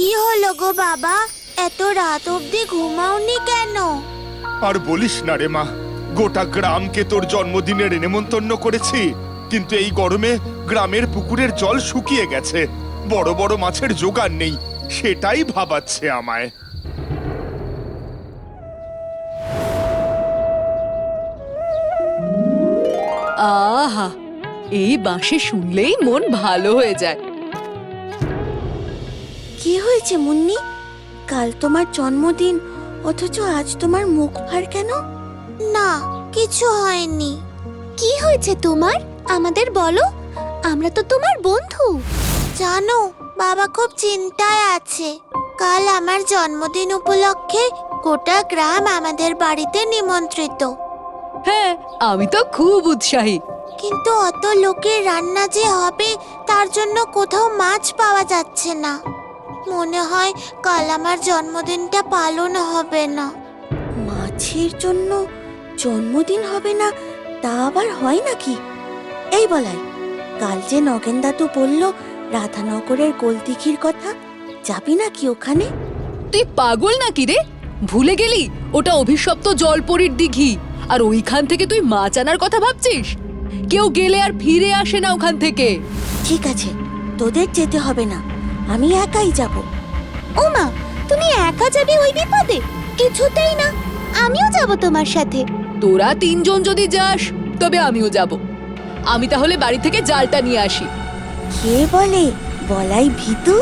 কি হলো গো বাবা, এত রাত অবধি ঘুমাওনি কেন? আর বলিস না রে মা, গোটা গ্রামকে তোর জন্মদিনের নেমন্তন্ন করেছি, কিন্তু এই গরমে গ্রামের পুকুরের জল শুকিয়ে গেছে, বড় বড় মাছের জোগান নেই, সেটাই ভাবাচ্ছে আমায়। আহা, এই বাঁশি শুনলেই মন ভালো হয়ে যায়। কি হয়েছে মুন্নি? কাল তোমার জন্মদিন, অথচ আজ তোমার মুখ ভার কেন? না, কিছু হয়নি। কি হয়েছে তোমার? আমাদের বলো, আমরা তো তোমার বন্ধু। জানো, বাবা খুব চিন্তায় আছে। কাল আমার জন্মদিন উপলক্ষে গোটা গ্রাম আমাদের বাড়িতে নিমন্ত্রিত, হ্যাঁ, আমি তো খুব উৎসাহী। কিন্তু অত লোকের রান্না যে হবে তার জন্য কোথাও মাছ পাওয়া যাচ্ছে না। মনে হয় কাল আমার জন্মদিনটা পালন হবে না। মাছের জন্য জন্মদিন হবে না, তা আবার হয় নাকি? এই বলাই, কাল যে নগেন দাদু বলল রাধানগরের গোলদিঘির কথা, যাবি নাকি ওখানে? তুই পাগল নাকি রে? ভুলে গেলি ওটা অভিশপ্ত জলপরীর দিঘি, আর ওইখান থেকে তুই মাছ আনার কথা ভাবছিস? কেউ গেলে আর ফিরে আসে না ওখান থেকে। ঠিক আছে, তোদের যেতে হবে না, আমি একাই যাব। ও মা, তুমি একা যাবে ওই বিপদে? কিছুতেই না, আমিও যাব তোমার সাথে। তোরা তিনজন যদি যাস তবে আমিও যাব। আমি তাহলে বাড়ি থেকে জালটা নিয়ে আসি। কে বলে বলাই ভীতু?